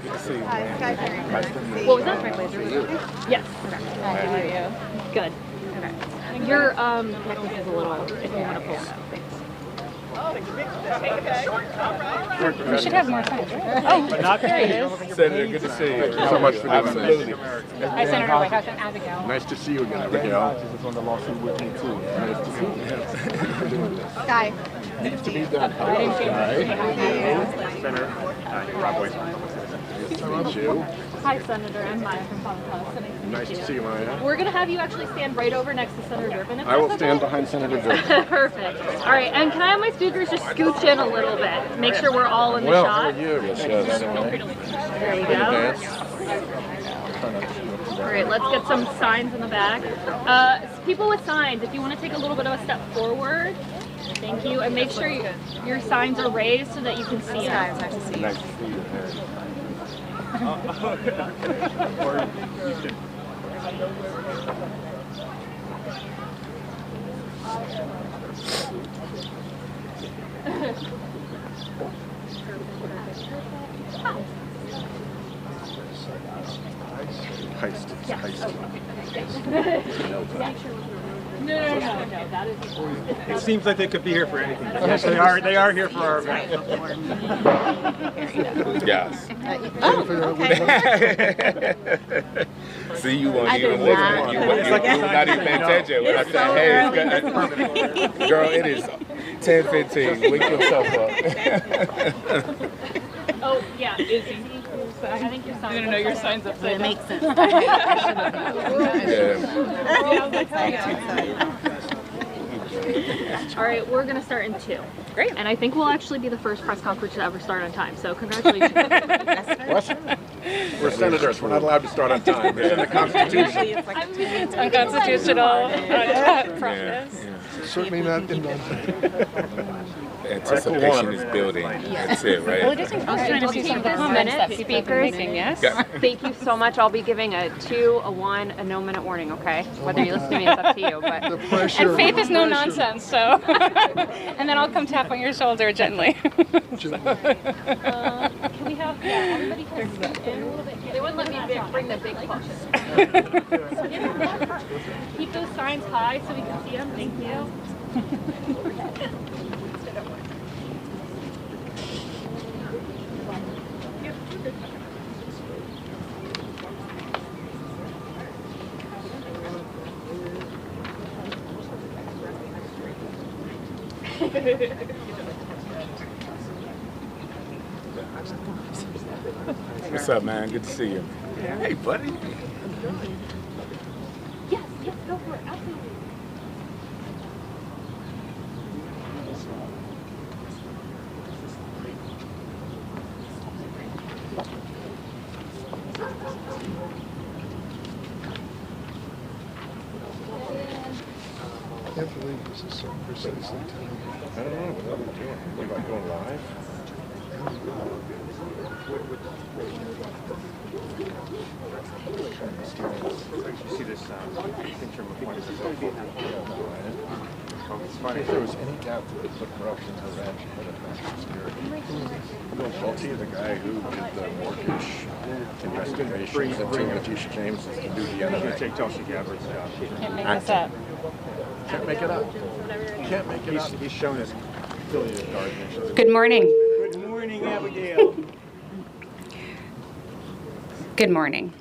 Good to see you. What was that? Yes. Okay. Good. Okay. Your necklace is a little, if you want to pull it up. We should have more time. Oh, there he is. Senator, good to see you. Thank you so much for doing Absolutely. this. Hi, Senator Whitehouse. I'm Abigail. Nice to see you again, Abigail. Hodges is on the lawsuit with me too. Nice to see you. Guy. Needs to be done. Senator, Rob White. Nice to meet you. Hi, Senator. I'm Maya from Whitehouse. Nice to see you, Maya. We're going to have you actually stand right over next to Senator Durbin. If I will that's stand okay. behind Senator Durbin. Perfect. All right, and can I have my speakers just scooch in a little bit? Make sure we're all in the Well, shot. how are you? Yes, yes. There we go. All right, let's get some signs in the back. People with signs, if you want to take a little bit of a step forward, thank you, and make sure your signs are raised so that you can see them. Nice to see you. Heist. Heist. No, that is... It seems like they could be here for anything. Yes, they are. They are here for our event. Yes. Oh, okay. See, you weren't I even did listening. not. You were not even paying attention when I said, hey, it's good. Girl, it is 10:15. Wake yourself up. Oh, yeah. I think your signs... You're going to know your signs up It there. makes sense. All right, we're going to start in 2. Great. And I think we'll actually be the first press conference to ever start on time, so congratulations. What? We're senators. We're not allowed to start on time. It's in the Constitution. It's unconstitutional practice. Certainly not in the... Anticipation is building. That's it, Well, it right? is encouraging to see some of the comments that people have been making, yes? Yeah. Thank you so much. I'll be giving a 2, a 1, a no-minute warning, okay? Whether you listen to me, it's up to you. But And faith is no nonsense, so. And then I'll come tap on your shoulder gently. Can we have, everybody can scoot in a little bit. They wouldn't let me bring the big push. Keep those signs high so we can see them. Thank you. What's up, man? Good to see you. Hey, buddy. Yes, go for it. Absolutely. I can't believe this is so precisely timed. I don't know. What are we doing? We about going live? You see this picture of one If there was any doubt that the corruption in Iran should have national security. Bill Schulte, the guy who did the mortgage investigations and Letitia James is to do the NSA. Take Tulsi Gabbard's job. Can't make this up. Can't make it up. Can't make it up. He's shown us affiliated gardeners. Good morning. Good morning, Abigail. Good morning.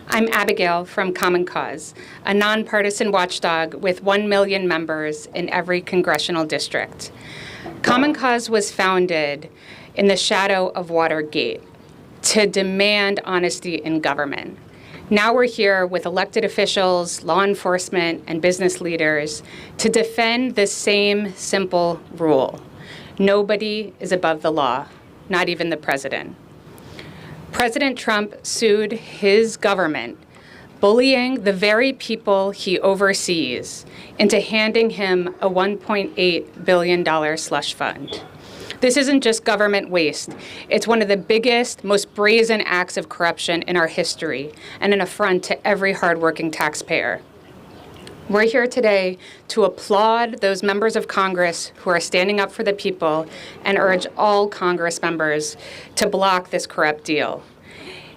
I'm Abigail from Common Cause, a nonpartisan watchdog with 1 million members in every congressional district. Common Cause was founded in the shadow of Watergate to demand honesty in government. Now we're here with elected officials, law enforcement, and business leaders to defend this same simple rule. Nobody is above the law, not even the president. President Trump sued his government, bullying the very people he oversees into handing him a $1.8 billion slush fund. This isn't just government waste. It's one of the biggest, most brazen acts of corruption in our history and an affront to every hardworking taxpayer. We're here today to applaud those members of Congress who are standing up for the people and urge all Congress members to block this corrupt deal.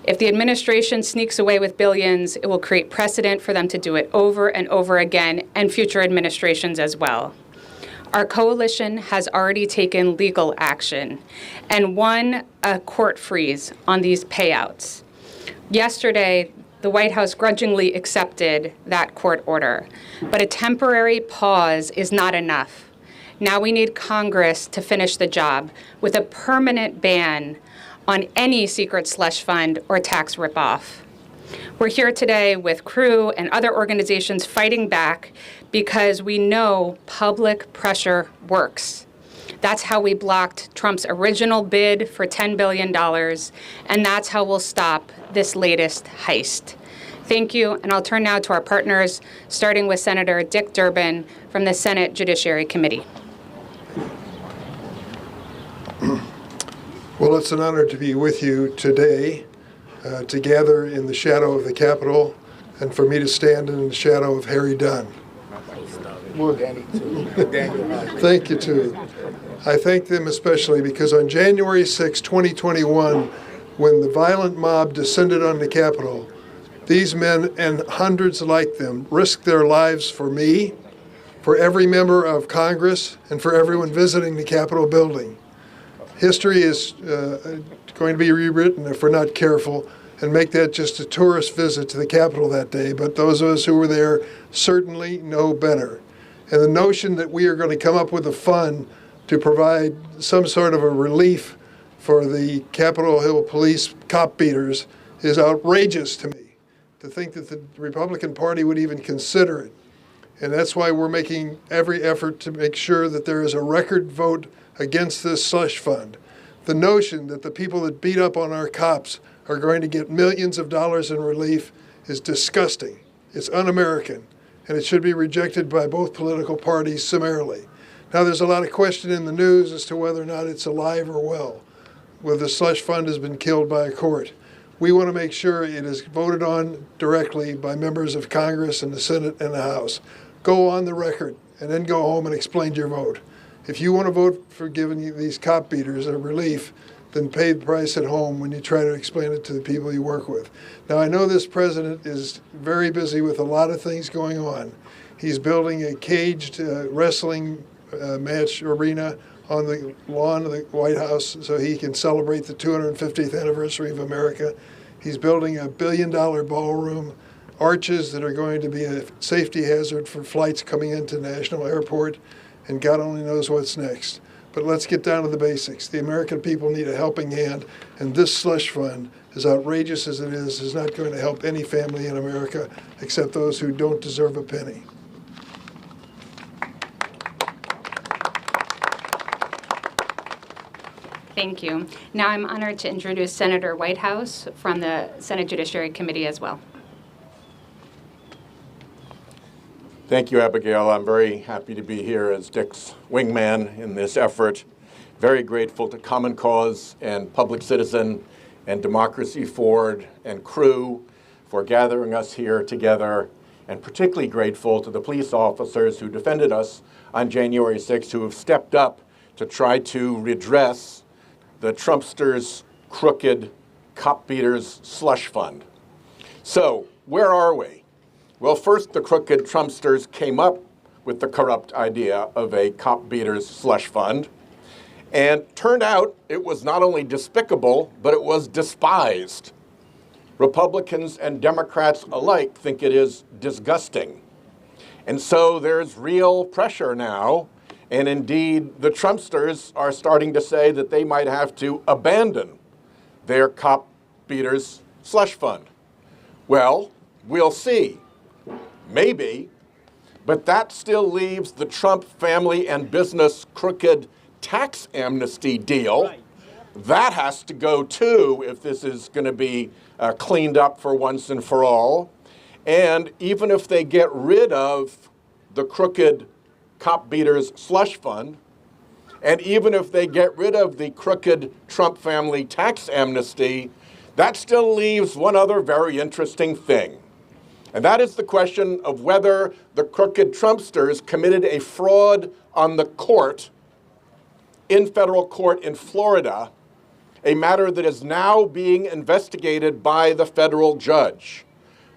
If the administration sneaks away with billions, it will create precedent for them to do it over and over again, and future administrations as well. Our coalition has already taken legal action and won a court freeze on these payouts. Yesterday, the White House grudgingly accepted that court order, but a temporary pause is not enough. Now we need Congress to finish the job with a permanent ban on any secret slush fund or tax ripoff. We're here today with Crew and other organizations fighting back because we know public pressure works. That's how we blocked Trump's original bid for $10 billion, and that's how we'll stop this latest heist. Thank you, and I'll turn now to our partners, starting with Senator Dick Durbin from the Senate Judiciary Committee. Well, it's an honor to be with you today, to gather in the shadow of the Capitol, and for me to stand in the shadow of Harry Dunn. Thank you, too. I thank them especially because on January 6, 2021, when the violent mob descended on the Capitol, these men and hundreds like them risked their lives for me, for every member of Congress, and for everyone visiting the Capitol building. History is going to be rewritten if we're not careful and make that just a tourist visit to the Capitol that day, but those of us who were there certainly know better. And the notion that we are going to come up with a fund to provide some sort of a relief for the Capitol Hill police cop beaters is outrageous to me. To think that the Republican Party would even consider it. And that's why we're making every effort to make sure that there is a record vote against this slush fund. The notion that the people that beat up on our cops are going to get millions of dollars in relief is disgusting. It's un-American, and it should be rejected by both political parties summarily. Now, there's a lot of question in the news as to whether or not it's alive or well, whether the slush fund has been killed by a court. We want to make sure it is voted on directly by members of Congress and the Senate and the House. Go on the record and then go home and explain your vote. If you want to vote for giving these cop beaters a relief, then pay the price at home when you try to explain it to the people you work with. Now, I know this president is very busy with a lot of things going on. He's building a caged wrestling match arena on the lawn of the White House so he can celebrate the 250th anniversary of America. He's building a $1 billion ballroom, arches that are going to be a safety hazard for flights coming into National Airport, and God only knows what's next. But let's get down to the basics. The American people need a helping hand, and this slush fund, as outrageous as it is not going to help any family in America except those who don't deserve a penny. Thank you. Now I'm honored to introduce Senator Whitehouse from the Senate Judiciary Committee as well. Thank you, Abigail. I'm very happy to be here as Dick's wingman in this effort. Very grateful to Common Cause and Public Citizen and Democracy Forward and Crew for gathering us here together, and particularly grateful to the police officers who defended us on January 6th, who have stepped up to try to redress the Trumpsters' crooked cop beaters slush fund. So where are we? Well, first, the crooked Trumpsters came up with the corrupt idea of a cop beaters slush fund. And turned out it was not only despicable, but it was despised. Republicans and Democrats alike think it is disgusting. And so there's real pressure now. And indeed, the Trumpsters are starting to say that they might have to abandon their cop beaters slush fund. Well, we'll see. Maybe, but that still leaves the Trump family and business crooked tax amnesty deal. Right. That has to go too if this is going to be cleaned up for once and for all. And even if they get rid of the crooked cop beaters slush fund, and even if they get rid of the crooked Trump family tax amnesty, that still leaves one other very interesting thing. And that is the question of whether the crooked Trumpsters committed a fraud on the court in federal court in Florida a matter that is now being investigated by the federal judge.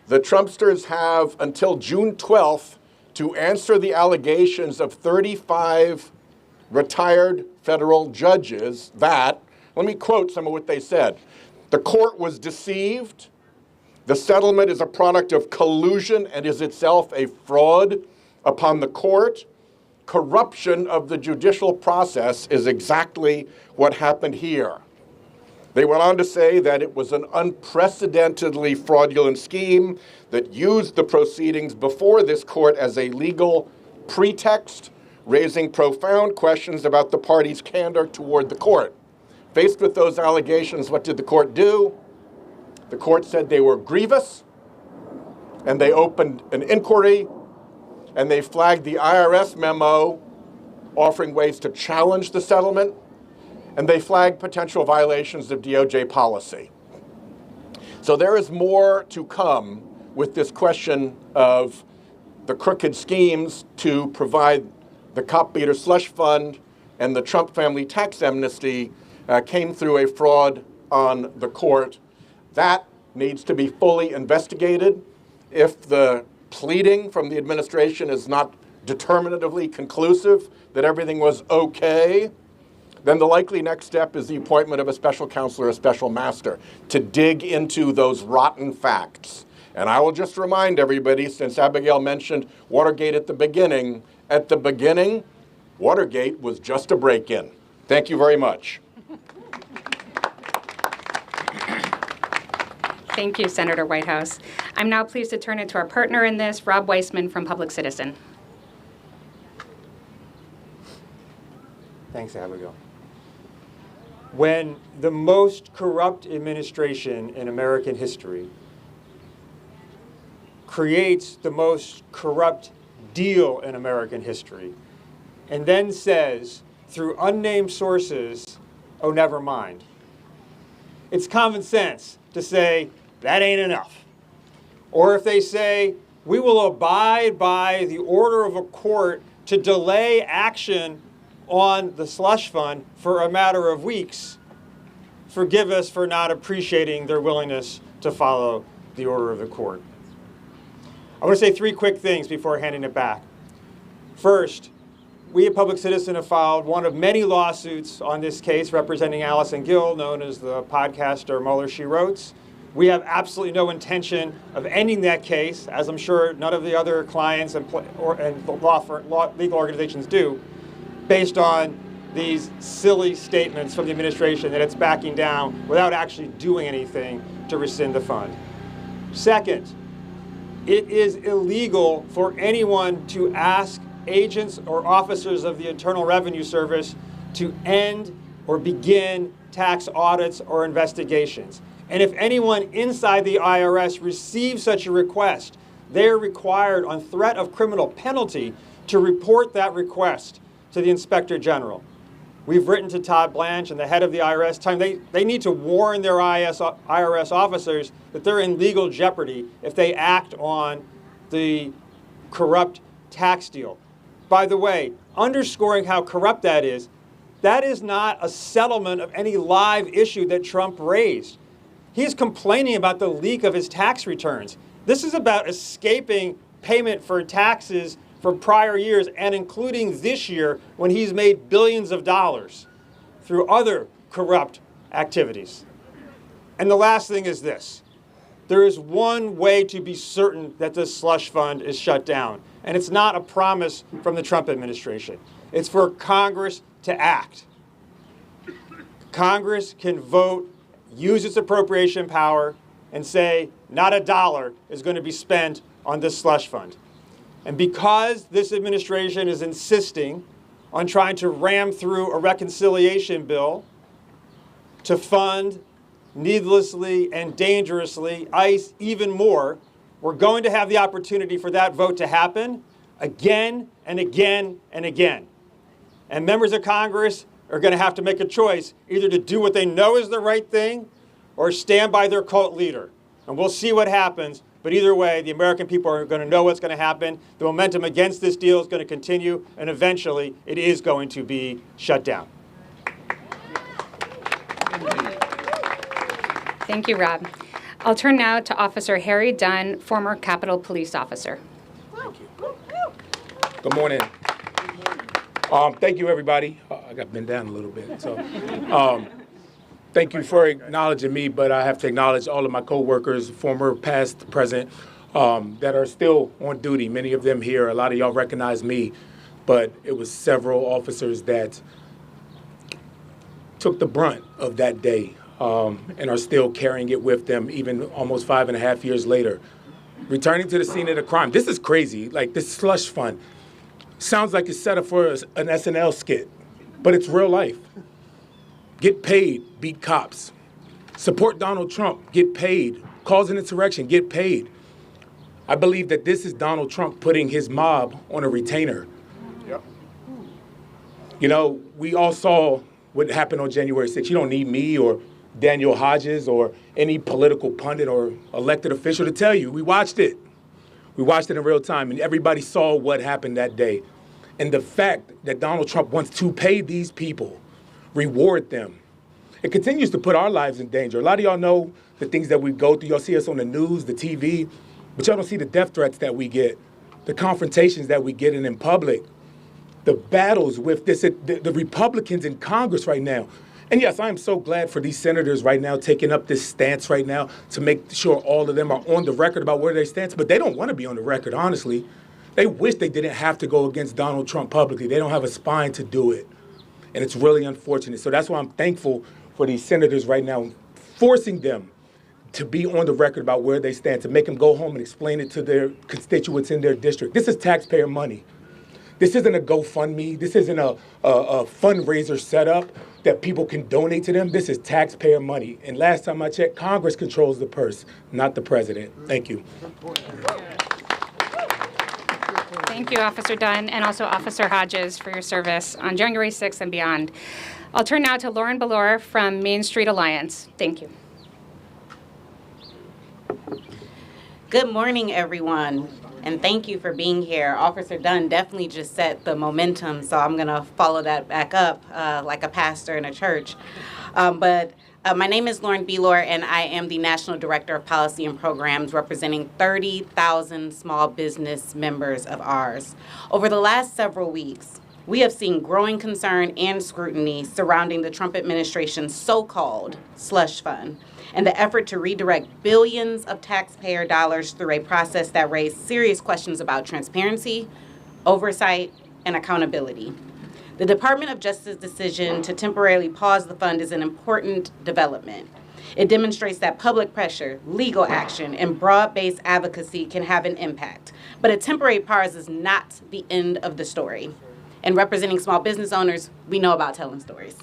The Trumpsters have until June 12th to answer the allegations of 35 retired federal judges that, let me quote some of what they said, the court was deceived, the settlement is a product of collusion and is itself a fraud upon the court, corruption of the judicial process is exactly what happened here. They went on to say that it was an unprecedentedly fraudulent scheme that used the proceedings before this court as a legal pretext, raising profound questions about the parties' candor toward the court. Faced with those allegations, what did the court do? The court said they were grievous, and they opened an inquiry, and they flagged the IRS memo offering ways to challenge the settlement, and they flagged potential violations of DOJ policy. So there is more to come with this question of the crooked schemes to provide the cop beater slush fund and the Trump family tax amnesty came through a fraud on the court. That needs to be fully investigated. If the pleading from the administration is not determinatively conclusive that everything was okay, then the likely next step is the appointment of a special counsel or a special master to dig into those rotten facts. And I will just remind everybody, since Abigail mentioned Watergate at the beginning, Watergate was just a break-in. Thank you very much. Thank you, Senator Whitehouse. I'm now pleased to turn it to our partner in this, Rob Weissman from Public Citizen. Thanks, Abigail. When the most corrupt administration in American history creates the most corrupt deal in American history and then says, through unnamed sources, oh, never mind, it's common sense to say, that ain't enough. Or if they say, we will abide by the order of a court to delay action on the slush fund for a matter of weeks, forgive us for not appreciating their willingness to follow the order of the court. I want to say three quick things before handing it back. First, we at Public Citizen have filed one of many lawsuits on this case representing Allison Gill, known as the podcaster Mueller, She Wrote. We have absolutely no intention of ending that case, as I'm sure none of the other clients and legal organizations do, based on these silly statements from the administration that it's backing down without actually doing anything to rescind the fund. Second, it is illegal for anyone to ask agents or officers of the Internal Revenue Service to end or begin tax audits or investigations. And if anyone inside the IRS receives such a request, they are required on threat of criminal penalty to report that request to the Inspector General. We've written to Todd Blanche and the head of the IRS. They need to warn their IRS officers that they're in legal jeopardy if they act on the corrupt tax deal. By the way, underscoring how corrupt that is not a settlement of any live issue that Trump raised. He's complaining about the leak of his tax returns. This is about escaping payment for taxes for prior years, and including this year when he's made billions of dollars through other corrupt activities. And the last thing is this. There is one way to be certain that this slush fund is shut down, and it's not a promise from the Trump administration. It's for Congress to act. Congress can vote, use its appropriation power, and say not a dollar is going to be spent on this slush fund. And because this administration is insisting on trying to ram through a reconciliation bill to fund needlessly and dangerously ICE even more, we're going to have the opportunity for that vote to happen again and again and again. And members of Congress are going to have to make a choice either to do what they know is the right thing or stand by their cult leader. And we'll see what happens. But either way, the American people are going to know what's going to happen. The momentum against this deal is going to continue, and eventually it is going to be shut down. Thank you, Rob. I'll turn now to Officer Harry Dunn, former Capitol Police Officer. Good morning. Thank you, everybody. I got bent down a little bit. So, thank you for acknowledging me, but I have to acknowledge all of my coworkers, former, past, present, that are still on duty. Many of them here. A lot of y'all recognize me, but it was several officers that took the brunt of that day and are still carrying it with them, even almost 5.5 years later. Returning to the scene of the crime. This is crazy. Like, this slush fund sounds like it's set up for an SNL skit, but it's real life. Get paid, beat cops. Support Donald Trump, get paid. Cause an insurrection, get paid. I believe that this is Donald Trump putting his mob on a retainer. Yep. You know, we all saw what happened on January 6th. You don't need me or Daniel Hodges or any political pundit or elected official to tell you. We watched it. We watched it in real time, and everybody saw what happened that day. And the fact that Donald Trump wants to pay these people, reward them, it continues to put our lives in danger. A lot of y'all know the things that we go through. Y'all see us on the news, the TV, but y'all don't see the death threats that we get, the confrontations that we get in public, the battles with the Republicans in Congress right now. And yes, I am so glad for these senators right now taking up this stance right now to make sure all of them are on the record about where they stand. But they don't want to be on the record, honestly. They wish they didn't have to go against Donald Trump publicly. They don't have a spine to do it. And it's really unfortunate. So that's why I'm thankful for these senators right now, forcing them to be on the record about where they stand, to make them go home and explain it to their constituents in their district. This is taxpayer money. This isn't a GoFundMe. This isn't a fundraiser setup that people can donate to them. This is taxpayer money. And last time I checked, Congress controls the purse, not the president. Thank you. Thank you, Officer Dunn, and also Officer Hodges for your service on January 6th and beyond. I'll turn now to Lauren Ballor from Main Street Alliance. Thank you. Good morning, everyone, and thank you for being here. Officer Dunn definitely just set the momentum, so I'm going to follow that back up like a pastor in a church. My name is Lauren Ballor, and I am the National Director of Policy and Programs representing 30,000 small business members of ours. Over the last several weeks, we have seen growing concern and scrutiny surrounding the Trump administration's so-called slush fund and the effort to redirect billions of taxpayer dollars through a process that raised serious questions about transparency, oversight, and accountability. The Department of Justice's decision to temporarily pause the fund is an important development. It demonstrates that public pressure, legal action, and broad-based advocacy can have an impact. But a temporary pause is not the end of the story. And representing small business owners, we know about telling stories.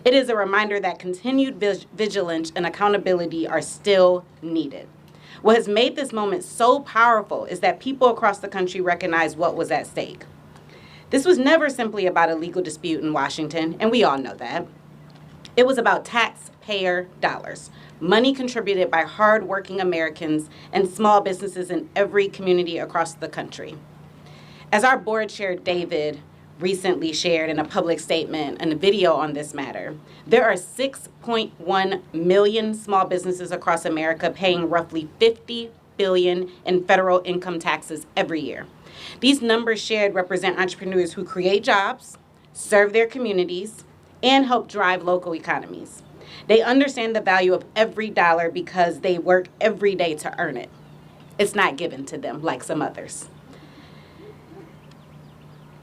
It is a reminder that continued vigilance and accountability are still needed. What has made this moment so powerful is that people across the country recognize what was at stake. This was never simply about a legal dispute in Washington, and we all know that. It was about taxpayer dollars, money contributed by hardworking Americans and small businesses in every community across the country. As our board chair, David, recently shared in a public statement and a video on this matter, there are 6.1 million small businesses across America paying roughly $50 billion in federal income taxes every year. These numbers shared represent entrepreneurs who create jobs, serve their communities, and help drive local economies. They understand the value of every dollar because they work every day to earn it. It's not given to them like some others.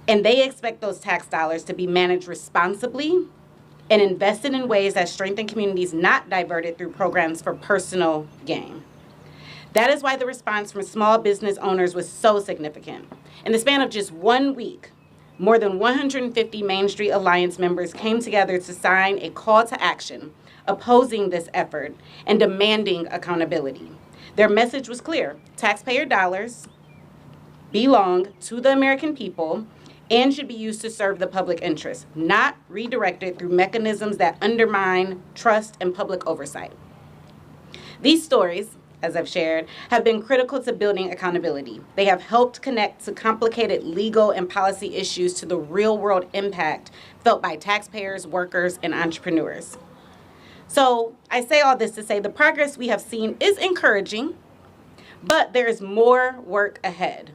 And they expect those tax dollars to be managed responsibly and invested in ways that strengthen communities, not diverted through programs for personal gain. That is why the response from small business owners was so significant. In the span of just 1 week, more than 150 Main Street Alliance members came together to sign a call to action opposing this effort and demanding accountability. Their message was clear: taxpayer dollars belong to the American people and should be used to serve the public interest, not redirected through mechanisms that undermine trust and public oversight. These stories, as I've shared, have been critical to building accountability. They have helped connect to complicated legal and policy issues to the real-world impact felt by taxpayers, workers, and entrepreneurs. So I say all this to say the progress we have seen is encouraging, but there is more work ahead.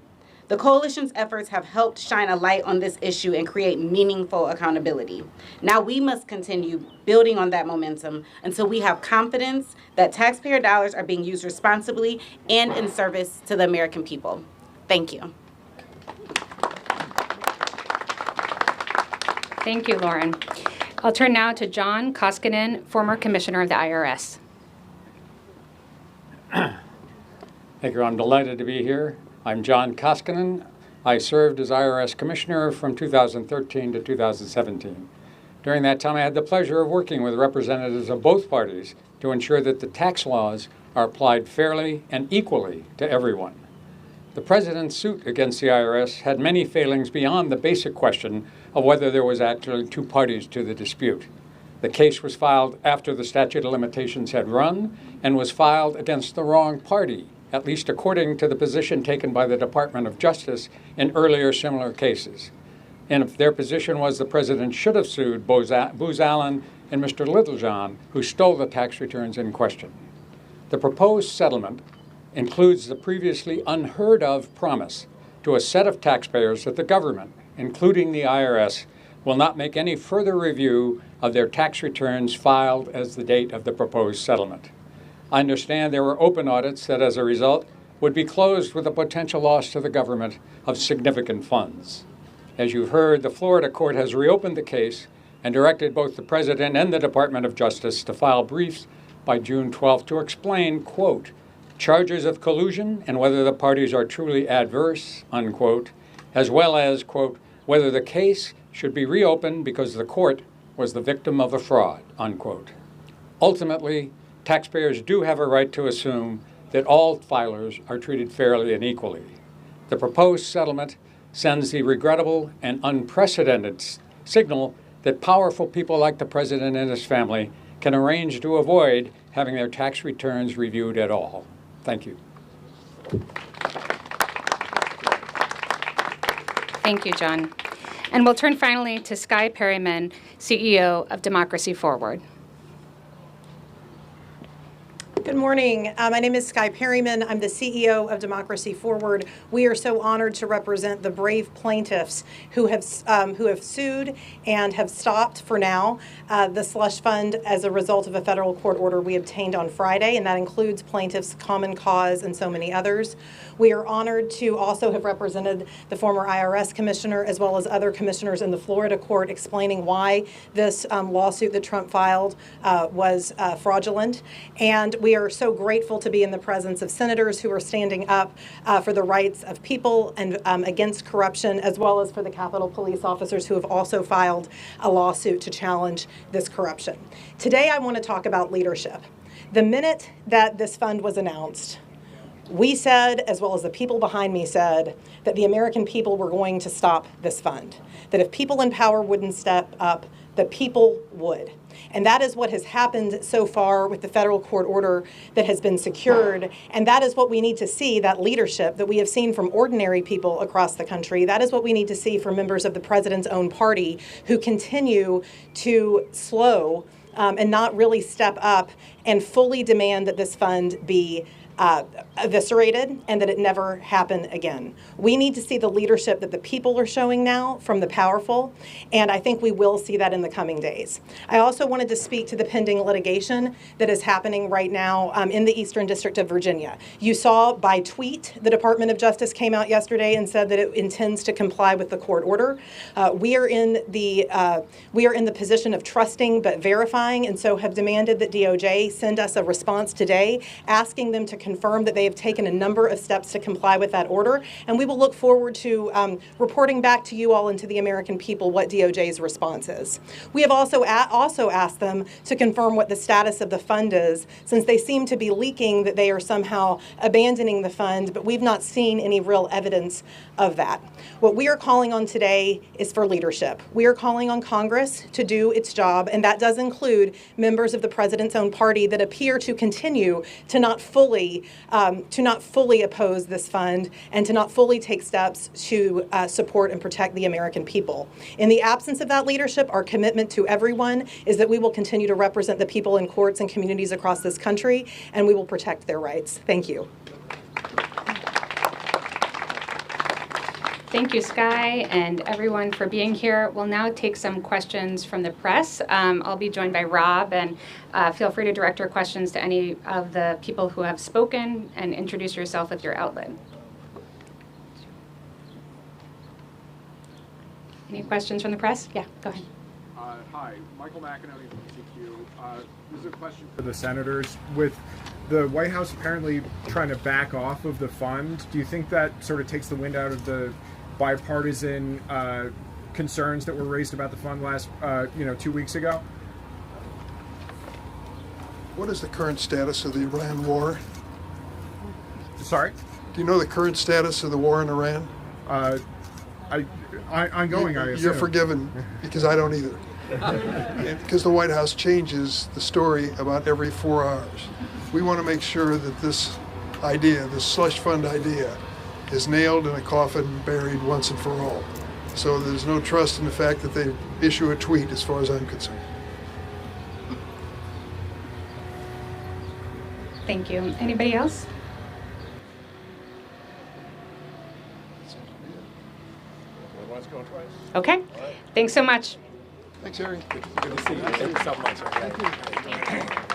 The coalition's efforts have helped shine a light on this issue and create meaningful accountability. Now we must continue building on that momentum until we have confidence that taxpayer dollars are being used responsibly and in service to the American people. Thank you. Thank you, Lauren. I'll turn now to John Koskinen, former commissioner of the IRS. Thank you. I'm delighted to be here. I'm John Koskinen. I served as IRS Commissioner from 2013 to 2017. During that time, I had the pleasure of working with representatives of both parties to ensure that the tax laws are applied fairly and equally to everyone. The President's suit against the IRS had many failings beyond the basic question of whether there was actually two parties to the dispute. The case was filed after the statute of limitations had run and was filed against the wrong party, at least according to the position taken by the Department of Justice in earlier similar cases. And if their position was the President should have sued Booz Allen and Mr. Littlejohn, who stole the tax returns in question. The proposed settlement includes the previously unheard of promise to a set of taxpayers that the government, including the IRS, will not make any further review of their tax returns filed as the date of the proposed settlement. I understand there were open audits that, as a result, would be closed with a potential loss to the government of significant funds. As you've heard, the Florida court has reopened the case and directed both the President and the Department of Justice to file briefs by June 12th to explain, quote, charges of collusion and whether the parties are truly adverse, unquote, as well as, quote, whether the case should be reopened because the court was the victim of a fraud, unquote. Ultimately, taxpayers do have a right to assume that all filers are treated fairly and equally. The proposed settlement sends the regrettable and unprecedented signal that powerful people like the President and his family can arrange to avoid having their tax returns reviewed at all. Thank you. Thank you, John. And we'll turn finally to Skye Perryman, CEO of Democracy Forward. Good morning. My name is Skye Perryman. I'm the CEO of Democracy Forward. We are so honored to represent the brave plaintiffs who have sued and have stopped for now the slush fund as a result of a federal court order we obtained on Friday, and that includes plaintiffs Common Cause and so many others. We are honored to also have represented the former IRS commissioner as well as other commissioners in the Florida court explaining why this lawsuit that Trump filed was fraudulent. And we are so grateful to be in the presence of senators who are standing up for the rights of people and against corruption, as well as for the Capitol Police officers who have also filed a lawsuit to challenge this corruption. Today I want to talk about leadership. The minute that this fund was announced, we said, as well as the people behind me said, that the American people were going to stop this fund. That if people in power wouldn't step up, the people would. And that is what has happened so far with the federal court order that has been secured. And that is what we need to see, that leadership that we have seen from ordinary people across the country. That is what we need to see from members of the president's own party who continue to slow and not really step up and fully demand that this fund be eviscerated and that it never happen again. We need to see the leadership that the people are showing now from the powerful, and I think we will see that in the coming days. I also wanted to speak to the pending litigation that is happening right now in the Eastern District of Virginia. You saw by tweet the Department of Justice came out yesterday and said that it intends to comply with the court order. We are in the position of trusting but verifying, and so have demanded that DOJ send us a response today asking them to confirm that they have taken a number of steps to comply with that order, and we will look forward to reporting back to you all and to the American people what DOJ's response is. We have also asked them to confirm what the status of the fund is, since they seem to be leaking that they are somehow abandoning the fund, but we've not seen any real evidence of that. What we are calling on today is for leadership. We are calling on Congress to do its job, and that does include members of the president's own party community that appear to continue to not fully oppose this fund and to not fully take steps to support and protect the American people. In the absence of that leadership, our commitment to everyone is that we will continue to represent the people in courts and communities across this country, and we will protect their rights. Thank you. Thank you, Sky, and everyone for being here. We'll now take some questions from the press. I'll be joined by Rob, and feel free to direct your questions to any of the people who have spoken and introduce yourself with your outlet. Any questions from the press? Yeah, go ahead. Hi, Michael McInerney from CQ. This is a question for the senators. With the White House apparently trying to back off of the fund, do you think that sort of takes the wind out of the bipartisan concerns that were raised about the fund last, 2 weeks ago? What is the current status of the Iran war? Sorry? Do you know the current status of the war in Iran? Ongoing, I assume. You're forgiven, because I don't either. Because the White House changes the story about every 4 hours. We want to make sure that this idea, this slush fund idea, is nailed in a coffin and buried once and for all. So there's no trust in the fact that they issue a tweet, as far as I'm concerned. Thank you. Anybody else? Okay. Thanks so much. Thanks, Harry. Good to see you. Thank you so much. Okay.